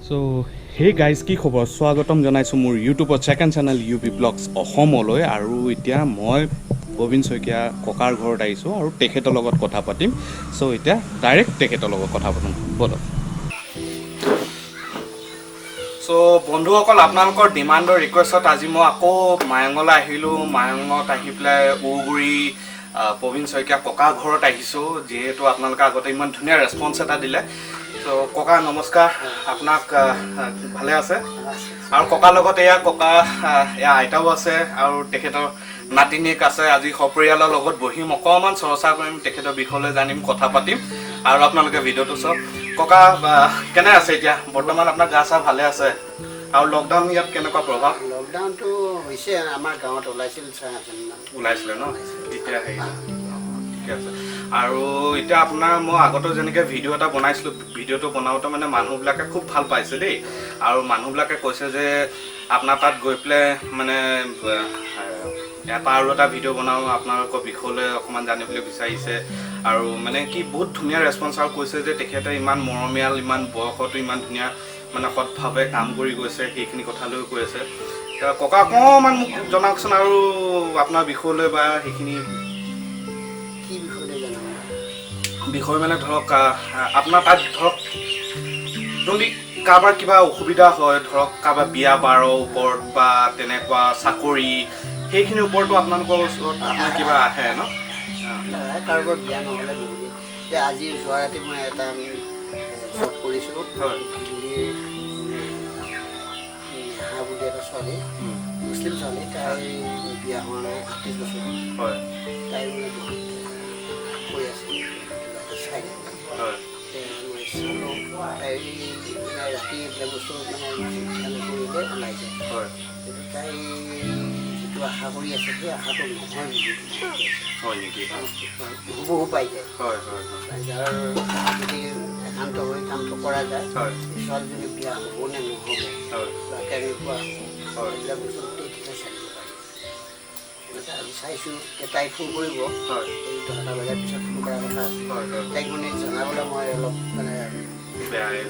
so hey guys কি খবৰ স্বাগতম জনাইছোঁ মোৰ ইউটিউবত ছেকেণ্ড চেনেল UP ব্লগছ অসমলৈ আৰু এতিয়া মই প্ৰবীণ শইকীয়া ককাৰ ঘৰত আহিছোঁ আৰু তেখেতৰ লগত কথা পাতিম চ' এতিয়া ডাইৰেক্ট তেখেতৰ লগত কথা পাতিম বলক চ' বন্ধুসকল আপোনালোকৰ ডিমাণ্ডৰ ৰিকুৱেষ্টত আজি মই আকৌ মায়ঙলৈ আহিলোঁ মায়ঙত আহি পেলাই ঔগুৰি প্ৰবীণ শইকীয়া ককাৰ ঘৰত আহিছোঁ যিহেতু আপোনালোকে আগতে ইমান ধুনীয়া ৰেছপন্স এটা দিলে তো ককা নমস্কাৰ আপোনাক ভালে আছে আৰু ককাৰ লগত এয়া ককা এয়া আইতাও আছে আৰু তেখেতৰ নাতিনীক আছে আজি সপৰিয়ালৰ লগত বহিম অকণমান চৰ্চা কৰিম তেখেতৰ বিষয়লৈ জানিম কথা পাতিম আৰু আপোনালোকে ভিডিঅ'টো চাওক ককা কেনে আছে এতিয়া বৰ্তমান আপোনাৰ গা চা ভালে আছে আৰু লকডাউন ইয়াত কেনেকুৱা প্ৰভাৱ লকডাউনটো হৈছে আমাৰ গাঁৱত ওলাইছিলে ন এতিয়া হেৰি ঠিক আছে আৰু এতিয়া আপোনাৰ মই আগতে যেনেকৈ ভিডিঅ' এটা বনাইছিলোঁ ভিডিঅ'টো বনাওঁতে মানে মানুহবিলাকে খুব ভাল পাইছে দেই আৰু মানুহবিলাকে কৈছে যে আপোনাৰ তাত গৈ পেলাই মানে এটা আৰু এটা ভিডিঅ' বনাওঁ আপোনালোকৰ বিষয়লৈ অকণমান জানিবলৈ বিচাৰিছে আৰু মানে কি বহুত ধুনীয়া ৰেছপন্স আৰু কৈছে যে তেখেতে ইমান মৰমীয়াল ইমান বয়সতো ইমান ধুনীয়া মানে সৎভাৱে কাম কৰি গৈছে সেইখিনি কথালৈ কৈ আছে ককা অকণমান মোক জনাওকচোন আৰু আপোনাৰ বিষয়লৈ বা সেইখিনি বিষয় মানে ধৰক আপোনাৰ তাত ধৰক যদি কাৰোবাৰ কিবা অসুবিধা হয় ধৰক কাৰোবাৰ বিয়া বাৰৰ ওপৰত বা তেনেকুৱা চাকৰি সেইখিনিৰ ওপৰতো আপোনালোকৰ ওচৰত আপোনাৰ কিবা আহে ন কাৰোবাৰ বিয়া নহ'লে যে আজি যোৱা ৰাতি মই এটা জব কৰিছোঁ হয় হাঁহ বুলি এটা ছোৱালী মুছলিম ছোৱালী তাই বিয়া হোৱাৰ 38 বছৰ হয় তাই মানে বহুত কৈ আছে চাই হয় মই চালোঁ তাই ৰাতি এইবিলাক বস্তু মানে কৰিলে ওলাই যায় হয় কিন্তু তাই যিটো আশা কৰি আছে সেই আশাটো নহয় হয় নেকি হুবহু পাই যায় হয় হয় যাৰ যদি একান্ত হৈ কামটো কৰা যায় হয় ছোৱালীজনী বিয়া হ'ব নে নহ'ব হয় বা কেনেকুৱা হয় এইবিলাক বস্তু গোটেইকেইটা চালিব পাৰি আজি চাইছোঁ যে তাই ফোন কৰিব হয় এই 10টা বজাৰ পিছত ফোন কৰাৰ কথা আছে হয় হয় তাইক মানে জনাবলৈ মই অলপ মানে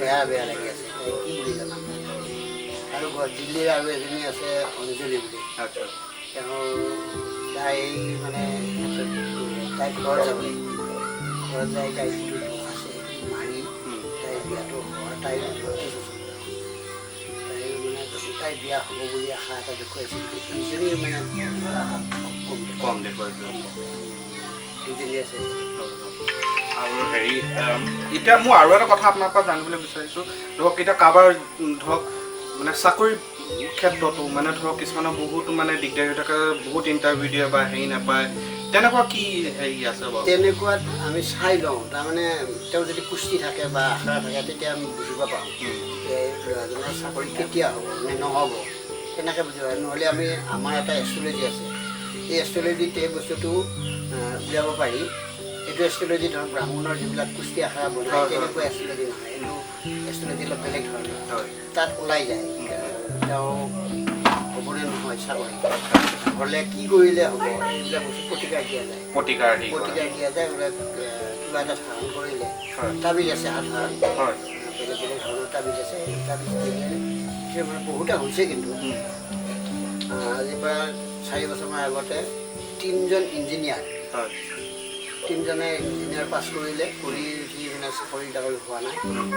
বেয়া লাগি আছে তাই কি বুলি জনাম আৰু দিল্লীৰ আৰু এজনী আছে অঞ্জলি বুলি আচ্ছা তেওঁৰ তাই মানে তাই ঘৰ যাবলৈ ঘৰত যাই তাই যিটো দুখ আছে সেইটো মাৰি তাই বিয়াটো হোৱা তাই তাই বিয়া হ'ব বুলি আশা এটা দেখুৱাইছিল দুজনী মানে কম দেখুৱাইছে দুজনী আছে আৰু হেৰি এতিয়া মই আৰু এটা কথা আপোনাৰ পৰা জানিবলৈ বিচাৰিছোঁ ধৰক এতিয়া কাৰোবাৰ ধৰক মানে চাকৰি ক্ষেত্ৰতো মানে ধৰক কিছুমানৰ বহুতো মানে দিগদাৰ হৈ থাকে বহুত ইণ্টাৰভিউ দিয়ে বা হেৰি নাপায় তেনেকুৱা কি হেৰি আছে বাৰু তেনেকুৱাত আমি চাই লওঁ তাৰমানে তেওঁ যদি পুষ্টি থাকে বা আশা থাকে তেতিয়া আমি বুজিব পাৰোঁ যে ল'ৰাজনৰ চাকৰি কেতিয়া হ'ব নে নহ'ব তেনেকৈ বুজিব পাৰোঁ নহ'লে আমি আমাৰ এটা এষ্ট্ৰলজি আছে এই এষ্ট্ৰলজিত এই বস্তুটো উলিয়াব পাৰি এইটো এষ্ট্ৰলজি ধৰক ব্ৰাহ্মণৰ যিবিলাক পুষ্টি আশা বনায় তেনেকুৱা এষ্ট্ৰলজি নহয় এইটো এষ্ট্ৰলজি অলপ বেলেগ ধৰণৰ তাত ওলাই যায় তেওঁ হ'বনে নহয় চাকৰি হ'লে কি কৰিলে হ'ব এইবিলাক বস্তু প্ৰতিকাৰ দিয়া যায় প্ৰতিকাৰ দিয়া যায় বোলে কিবা এটা ধাৰণ কৰিলে তাবিজ আছে সাধাৰণ বেলেগ বেলেগ ধৰণৰ তাবিজ আছে তাবিজ দিলে মানে বহুতে হৈছে কিন্তু আজিৰ পৰা 4 বছৰমান আগতে 3জন ইঞ্জিনিয়াৰ 3জনে ইঞ্জিনিয়াৰ পাছ কৰিলে কৰি উঠি মানে চাকৰি তাকৰি হোৱা নাই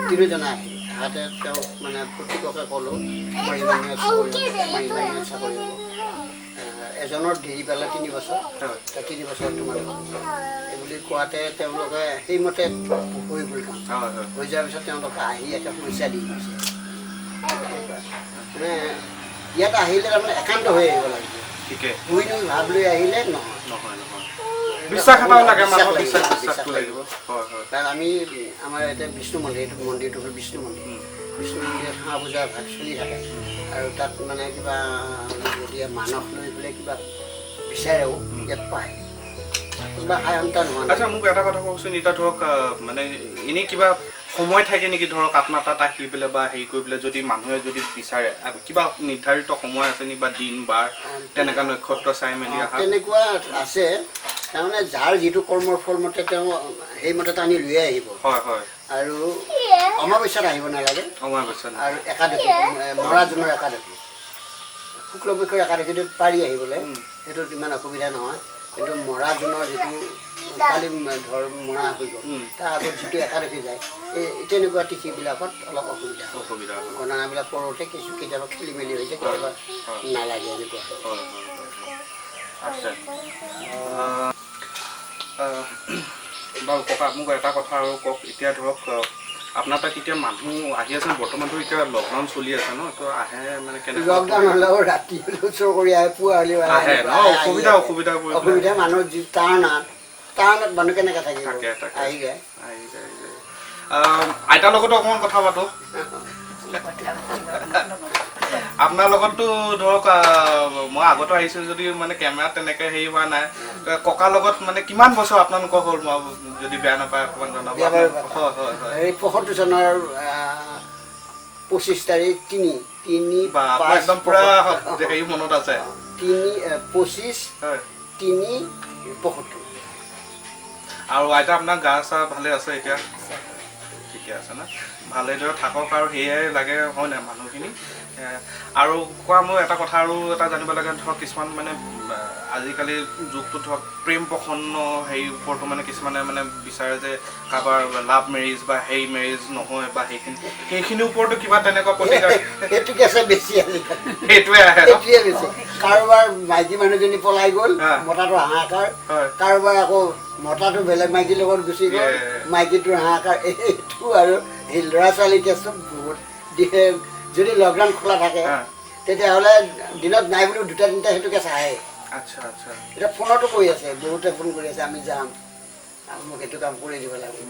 3জনে আহিল আহোঁতে তেওঁক মানে প্ৰত্যেককে ক'লোঁ আমাৰ ইমান চাকৰি হ'ব এজনৰ দেৰি পালে 3 বছৰ 3 বছৰ তোমালোক এই বুলি কোৱাতে তেওঁলোকে সেইমতে হৈ গ'ল কাম হৈ যোৱাৰ পিছত তেওঁলোকে আহি এটা সমস্যা দি গৈছে মানে ইয়াত আহিলে তাৰমানে একান্ত হৈ আহিব লাগিব ঠিকে দুই ভাৱ লৈ আহিলে নহয় বিশ্বাস এটা লাগে মানুহৰ বিশ্বাসটো লাগিব কাৰণ আমি আমাৰ এতিয়া বিষ্ণু মন্দিৰ এইটো মন্দিৰটো হ'ল বিষ্ণু মন্দিৰ বিষ্ণু মন্দিৰত হাঁহ পূজা ভাগ চলি থাকে আৰু তাত মানে কিবা যদি মানস লৈ পেলাই কিবা বিচাৰেও ইয়াত পায় কিবা সায় সন্তান হোৱা আচ্ছা মোক এটা কথা কওকচোন এতিয়া ধৰক মানে এনেই কিবা সময় থাকে নেকি ধৰক আপোনাৰ তাত আহি পেলাই বা হেৰি কৰি পেলাই যদি মানুহে যদি বিচাৰে কিবা নিৰ্ধাৰিত সময় আছে নেকি বা দিন বাৰ তেনেকুৱা নক্ষত্ৰ চাই মেলি অহা তেনেকুৱা আছে তাৰমানে যাৰ যিটো কৰ্মৰ ফল মতে তেওঁ সেইমতে টানি লৈ আহিব হয় হয় আৰু অমাৱস্যাত আহিব নালাগে অমাৱস্যা আৰু একাদশী মৰা জোনৰ একাদশী শুক্লপক্ষৰ একাদশীটোত পাৰি আহিবলৈ সেইটোত ইমান অসুবিধা নহয় কিন্তু মৰা জোনৰ যিটো কালি ধৰ মৰা হৈ গ'ল তাৰ আগত যিটো একাদশী যায় এই তেনেকুৱা তিথিবিলাকত অলপ অসুবিধা হয় গণনাবিলাক কৰোঁতে কেতিয়াবা খেলি মেলি হৈ যায় কেতিয়াবা নালাগে এনেকুৱা আচ্ছা বাৰু কওক মোক এটা কথা আৰু কওক এতিয়া ধৰক আপোনাৰ তাত এতিয়া মানুহ আহি আছে বৰ্তমানতো এতিয়া লকডাউন চলি আছে ন তো আহে মানে কেনেকৈ লকডাউন হ'লেও ৰাতি হ'লেও চোৰ কৰি আহে পুৱা হ'লেও আহে ন অসুবিধা মানুহ যি টাউনত মানুহ কেনেকৈ থাকিব আহি যায় আইতাৰ লগতো অকণমান কথা পাতো আপোনাৰ লগততো ধৰক মই আগতো আহিছোঁ যদিও মানে কেমেৰাত তেনেকৈ হেৰি হোৱা নাই ককাৰ লগত মানে কিমান বছৰ আপোনালোকৰ হ'ল মই যদি বেয়া নাপায় অকণমান জনাব হয় হয় হয় ৭৫ চনৰ ২৫ তাৰিখ ৩ বা একদম পুৰা হেৰি মনত আছে ২৫ ৩ ৭৫ আৰু আইতা আপোনাৰ গা চা ভালে আছে এতিয়া ঠিকে আছে না ভালদৰে থাকক আৰু সেয়াই লাগে হয় নাই মানুহখিনি আৰু কোৱা মোৰ এটা কথা আৰু এটা জানিব লাগে ধৰক কিছুমান মানে আজিকালি যুগটো ধৰক প্ৰেম প্ৰসন্ন হেৰিৰ ওপৰতো মানে কিছুমানে মানে বিচাৰে যে কাৰোবাৰ লাভ মেৰেজ বা হেৰি মেৰেজ নহয় বা সেইখিনিৰ ওপৰতো কিবা তেনেকুৱা প্ৰতিকাৰ সেইটোৱে আহে বেছি কাৰোবাৰ মাইকী মানুহজনী পলাই গ'ল মতাটো হাহাকাৰ কাৰোবাৰ আকৌ মতাটো বেলেগ মাইকীৰ লগত গুচি গ'ল মাইকীটোৰ হাহাকাৰ এইটো আৰু এই ল'ৰা ছোৱালী কেছটো বহুত যদি লকডাউন খোলা থাকে তেতিয়াহ'লে দিনত নাই বুলিও ২টা ৩টা সেইটো কেছ আহে আচ্ছা আচ্ছা এতিয়া ফোনতো কৈ আছে বহুতে ফোন কৰি আছে আমি যাম মোক এইটো কাম কৰি দিব লাগে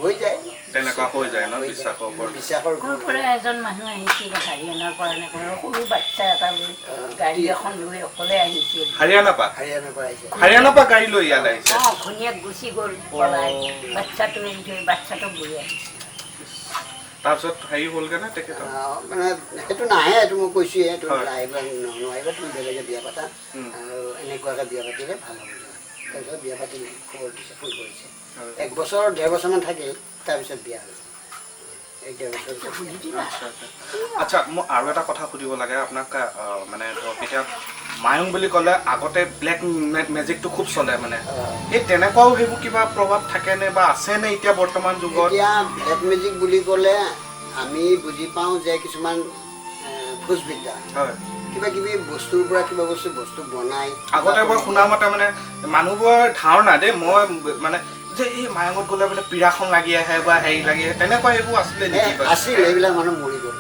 হৈ যায় তেনেকুৱা হৈ যায় ন বিশ্বাসৰ পৰা এজন মানুহ আহিছিল হাৰিয়ানাৰ পৰা সৰু বাচ্ছা এটা লৈ গাড়ী এখন লৈ অকলে আহিছিল হাৰিয়ানাৰ পৰা গাড়ী লৈ ইয়ালৈ আহিছে ঘৈণীয়েক গুচি গ'ল পলাই বাচ্ছাটো এৰি থৈ বাচ্ছাটো বহি আহিছে তাৰপিছত হেৰি হ'লগৈ নে তেখেতৰ মানে সেইটো নাহে এইটো মই কৈছোঁৱে এইটো আহিবা নোৱাৰিবা তুমি বেলেগে বিয়া পাতা আৰু এনেকুৱাকৈ বিয়া পাতিলে ভাল হ'ব তাৰপিছত বিয়া পাতি খবৰ দিছে ফোন কৰিছে ১ বছৰ ১.৫ বছৰমান থাকিল তাৰপিছত বিয়া হ'ল ১.৫ বছৰ আচ্ছা মই আৰু এটা কথা সুধিব লাগে আপোনাক মানে ধৰক এতিয়া মায়ং বুলি ক'লে আগতে ব্লেক মেজিকটো খুব চলে মানে এই তেনেকুৱাও সেইবোৰ কিবা প্ৰভাৱ থাকেনে বা আছেনে এতিয়া বৰ্তমান যুগত এতিয়া ব্লেক মেজিক বুলি ক'লে আমি বুজি পাওঁ যে কিছুমান খোজবিদ্যা হয় কিবা কিবি বস্তুৰ পৰা কিবা বস্তু বনাই আগতে মই শুনা মতে মানে মানুহবোৰৰ ধাৰণা দেই মই মানে যে এই মায়ঙত গ'লে বোলে পীড়াখন লাগি আহে বা হেৰি লাগি আহে তেনেকুৱা এইবোৰ আছিলে নেকি আছিল এইবিলাক মানুহ মৰি গ'ল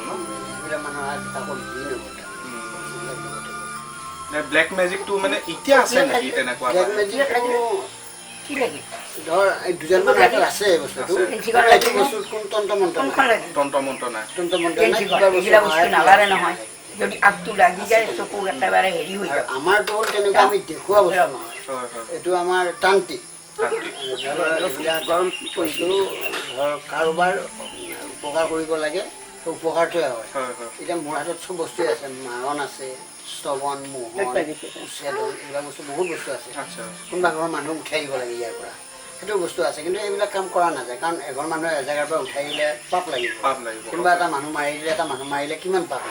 ন এইবিলাক মানুহ আকৌ ব্লেক মেজিকটো মানে এতিয়া আছে নেকি তেনেকুৱা ব্লেক মেজিকটো ধৰ ২জনমান হাতত আছে বস্তুটো এইটো বস্তু কোন তন্ত্ৰ নাই নহয় যদি আগটো লাগি যায় চকু একেবাৰে হেৰি হৈ যায় আমাৰটো হ'ল তেনেকুৱা আমি দেখুওৱা বস্তু নহয় এইটো আমাৰ তান্ত্ৰিক গৰম কৈছোঁ ধৰ কাৰোবাৰ উপকাৰ কৰিব লাগে উপকাৰটোৱে হয় এতিয়া মোৰ হাতত চব বস্তুৱে আছে মাৰণ আছে স্তৱন মোহন উচ্ছেদন এইবিলাক বস্তু বহুত বস্তু আছে কোনোবা ঘৰৰ মানুহ উঠাই দিব লাগে ইয়াৰ পৰা সেইটো বস্তু আছে কিন্তু এইবিলাক কাম কৰা নাযায় কাৰণ এঘৰ মানুহে এজেগাৰ পৰা উঠাই দিলে পাপ লাগিব কোনোবা এটা মানুহ মাৰি দিলে এটা মানুহ মাৰিলে কিমান পাপ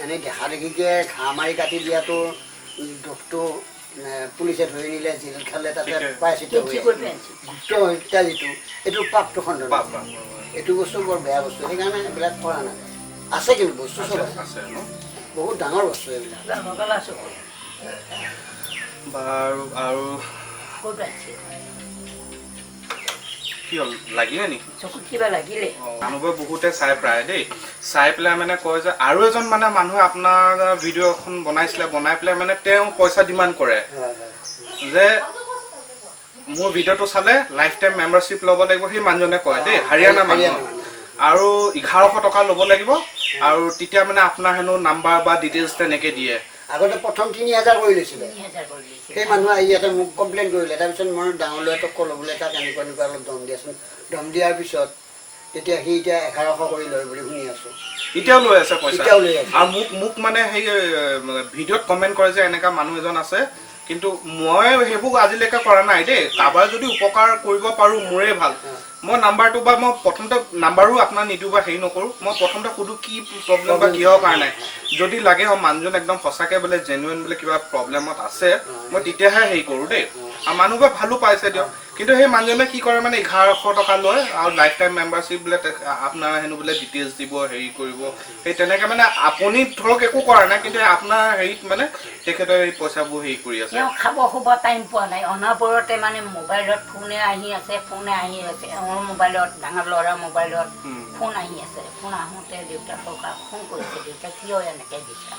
এনেই দেখা দেখিকে ঘাঁহ মাৰি কাটি দিয়াটো দুখটো পুলিচে ধৰি নিলে জেল খালে তাতে প্ৰায়চিত গুপ্ত হত্যা যিটো এইটো পাপটো খণ্ডন এইটো বস্তু বৰ বেয়া বস্তু সেইকাৰণে এইবিলাক কৰা নাযায় আছে কিন্তু বস্তু চব আছে বহুত ডাঙৰ বস্তু এইবিলাক বাৰু আৰু কি হ'ল লাগিলে নেকি চকুত কিবা লাগিলে মানুহবোৰে বহুতে চাই প্ৰায় দেই চাই পেলাই মানে কয় যে আৰু এজন মানে মানুহে আপোনাৰ ভিডিঅ' এখন বনাইছিলে বনাই পেলাই মানে তেওঁ পইচা ডিমাণ্ড কৰে যে মোৰ ভিডিঅ'টো চালে লাইফ টাইম মেম্বাৰশ্বিপ ল'ব লাগিব সেই মানুহজনে কয় দেই হাৰিয়ানা মানুহ আৰু ১১০০ টকা ল'ব লাগিব আৰু তেতিয়া মানে আপোনাৰ হেনো নাম্বাৰ বা ডিটেইলছ তেনেকৈ দিয়ে আগতে প্ৰথম ৩০০০ কৰি লৈছিলে সেই মানুহে আহি ইয়াতে মোক কমপ্লেইন কৰিলে তাৰপিছত মই ডাঙৰ ল'ৰাটোক ক'লোঁ বোলে তাক এনেকুৱা অলপ দম দিয়াচোন দম দিয়াৰ পিছত তেতিয়া সি এতিয়া ১১০০ কৰি লয় বুলি শুনি আছোঁ এতিয়াও লৈ আছে পইচা আৰু মোক মানে সেই ভিডিঅ'ত কমেণ্ট কৰে যে এনেকুৱা মানুহ এজন আছে কিন্তু মই সেইবোৰ আজিলৈকে কৰা নাই দেই কাৰোবাৰ যদি উপকাৰ কৰিব পাৰোঁ মোৰে ভাল মই নাম্বাৰটো বা মই প্ৰথমতে নাম্বাৰো আপোনাৰ নিদিওঁ বা হেৰি নকৰোঁ মই প্ৰথমতে সুধোঁ কি প্ৰব্লেম বা কিহৰ কাৰণে যদি লাগে মানুহজন একদম সঁচাকৈ বোলে জেনুইন বোলে কিবা প্ৰব্লেমত আছে মই তেতিয়াহে হেৰি কৰোঁ দেই আৰু মানুহবোৰে ভালো পাইছে দিয়ক কিন্তু সেই মানুহজনে কি কৰে মানে 1100 টকা লয় আৰু লাইফ টাইম মেম্বাৰশ্বিপ বোলে আপোনাৰ হেনো বোলে ডিটেইলছ দিব হেৰি কৰিব সেই তেনেকৈ মানে আপুনি ধৰক একো কৰা নাই কিন্তু আপোনাৰ হেৰিত মানে তেখেতে এই পইচাবোৰ হেৰি কৰি আছে তেওঁ খাব শুব টাইম পোৱা নাই অনাবৰতে মানে মোবাইলত ফোনে আহি আছে এওঁৰ মোবাইলত ডাঙৰ ল'ৰাৰ মোবাইলত ফোন আহি আছে ফোন আহোঁতে দেউতাকক ফোন কৰিছে দেউতাক কিয় এনেকৈ দিছা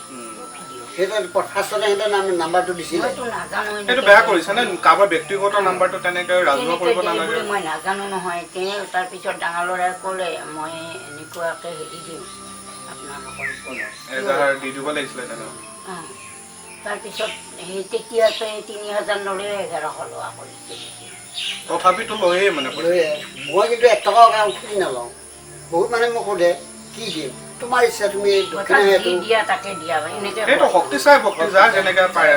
সেইটো ফাৰ্ষ্টতে সিহঁতে নাম্বাৰটো দিছিলে মইতো নাজানো এইটো বেয়া কৰিছে নে কাৰোবাৰ ব্যক্তিগত নাম্বাৰটো তেনেকৈ ৰাজহুৱা কৰিব নালাগে মই নাজানো নহয় তেওঁ তাৰপিছত ডাঙৰ ল'ৰাই ক'লে মই এনেকুৱাকৈ হেৰি দিম আপোনালোকৰ এজাহাৰ দি দিব লাগিছিলে তেনেকৈ তাৰপিছত সেই তেতিয়াতে 3000 ল'লে 1100 লোৱা কৰিছে তথাপিতো লৈয়ে মানে মই কিন্তু 1 টকাও খুজি নলওঁ বহুত মানুহে মোক সোধে কি দিম তোমাৰ ইচ্ছা তুমি দিয়া তাকে দিয়া এনেকৈ সেইটো শক্তি চাই ভক্তি যায় যেনেকৈ পাৰে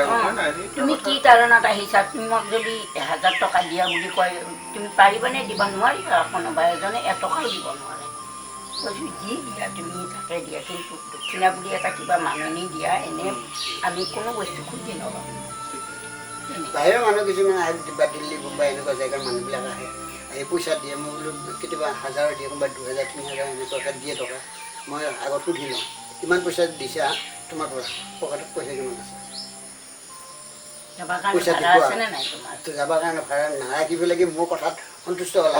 তুমি কি কাৰণত আহিছা তুমি মোক যদি 1000 টকা দিয়া বুলি কয় তুমি পাৰিবানে দিব নোৱাৰিবা কোনোবা এজনে 1 টকাও দিব নোৱাৰে কৈছোঁ যি দিয়া তুমি তাকে দিয়া কিন্তু দক্ষিণা বুলি এটা কিবা মাননি দিয়া এনেই আমি কোনো বস্তু খুজি নলওঁ বাহিৰৰ মানুহ কিছুমান আহে বা দিল্লী মুম্বাই এনেকুৱা জেগাৰ মানুহবিলাক আহে আহি পইচা দিয়ে মই বোলো কেতিয়াবা 1000 দিয়ে কোনোবা 2000 3000 এনেকুৱাকৈ দিয়ে টকা মই আগত সুধি লওঁ কিমান পইচা দিছা তোমাৰ পকেটত পইচা কিমান আছে পইচা যাবৰ কাৰণে ভাড়া নাৰাখিব লাগে মোৰ কথাত সন্তুষ্ট হ'লা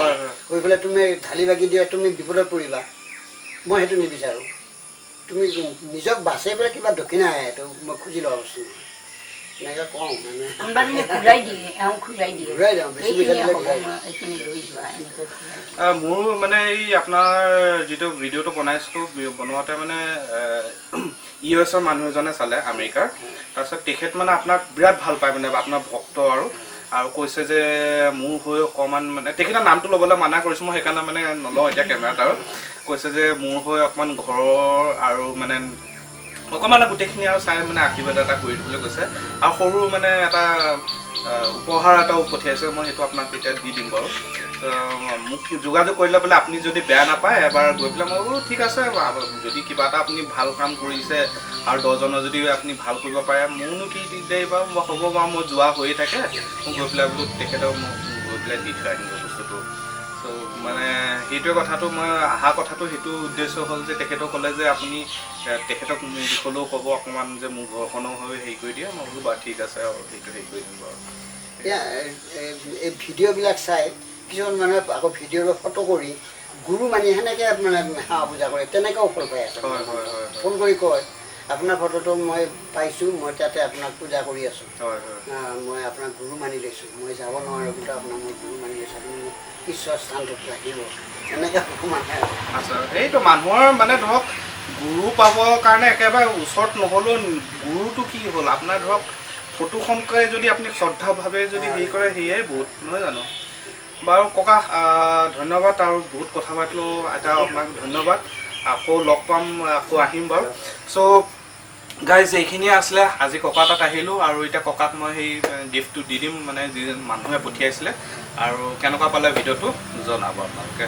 হৈ পেলাই তুমি ঢালি বাকি দিয়া তুমি বিপদত পৰিবা মই সেইটো নিবিচাৰোঁ তুমি নিজক বাচাই পেলাই কিবা দক্ষিণা আহে সেইটো মই খুজি লোৱা বস্তু এনেকৈ কওঁ মানে ঘূৰাই যাওঁ বেছি পইচা দিলে ঘূৰাই যাওঁ মোৰ মানে এই আপোনাৰ যিটো ভিডিঅ'টো বনাইছিলোঁ বনোৱাতে মানে US-ৰ মানুহ এজনে চালে আমেৰিকাৰ তাৰপিছত তেখেত মানে আপোনাক বিৰাট ভাল পায় মানে আপোনাৰ ভক্ত আৰু কৈছে যে মোৰ হৈ অকণমান মানে তেখেতৰ নামটো ল'বলৈ মানা কৰিছোঁ মই সেইকাৰণে মানে নলওঁ এতিয়া কেমেৰাত আৰু কৈছে যে মোৰ হৈ অকণমান ঘৰৰ আৰু মানে অকণমান গোটেইখিনি আৰু চাই মানে আশীৰ্বাদ এটা কৰি দিবলৈ কৈছে আৰু সৰু মানে এটা উপহাৰ এটাও পঠিয়াইছে মই সেইটো আপোনাক তেতিয়া দি দিম বাৰু মোক যোগাযোগ কৰিলে বোলে আপুনি যদি বেয়া নাপায় এবাৰ গৈ পেলাই মই বোলো ঠিক আছে যদি কিবা এটা আপুনি ভাল কাম কৰিছে আৰু 10জনৰ যদি আপুনি ভাল কৰিব পাৰে মোৰনো কি দিগদাৰি বাৰু হ'ব বাৰু মই যোৱা হৈয়ে থাকে মোক গৈ পেলাই বোলো তেখেতক মোক গৈ পেলাই দি থৈ আহিম বস্তুটো ত' মানে সেইটোৱে কথাটো মই অহা কথাটো সেইটো উদ্দেশ্য হ'ল যে তেখেতক ক'লে যে আপুনি তেখেতক মোৰ দিশলৈও ক'ব অকণমান যে মোৰ ঘৰখনো হৈ হেৰি কৰি দিয়ে মই বোলো বাৰু ঠিক আছে আৰু সেইটো হেৰি কৰি দিম বাৰু এতিয়া এই ভিডিঅ'বিলাক চাই কিছুমান মানুহে আকৌ ভিডিঅ'ৰ ফটো কৰি গুৰু মানি সেনেকৈ মানে সেৱা পূজা কৰে তেনেকৈও ফল পাই আছে ফোন কৰি কয় আপোনাৰ ফটোটো মই পাইছোঁ মই তাতে আপোনাক পূজা কৰি আছোঁ মই আপোনাক গুৰু মানি লৈছোঁ মই যাব নোৱাৰোঁ কিন্তু আপোনাক মই গুৰু মানি লৈছোঁ আপুনি মোক ঈশ্বৰ স্থানটোত ৰাখিব এনেকৈ মানুহে আচ্ছা সেইটো মানুহৰ মানে ধৰক গুৰু পাবৰ কাৰণে একেবাৰে ওচৰত নহ'লেও গুৰুটো কি হ'ল আপোনাৰ ধৰক ফটোখনকৈ যদি আপুনি শ্ৰদ্ধাভাৱে যদি হেৰি কৰে সেয়াই বহুত নহয় জানো বাৰু ককা ধন্যবাদ আৰু বহুত কথা পাতিলোঁ এটা আপোনাক ধন্যবাদ আকৌ লগ পাম আকৌ আহিম বাৰু চ' গাইজ এইখিনিয়ে আছিলে আজি ককা তাত আহিলোঁ আৰু এতিয়া ককাক মই সেই গিফ্টটো দি দিম মানে যি মানুহে পঠিয়াইছিলে আৰু কেনেকুৱা পালে ভিডিঅ'টো জনাব আপোনালোকে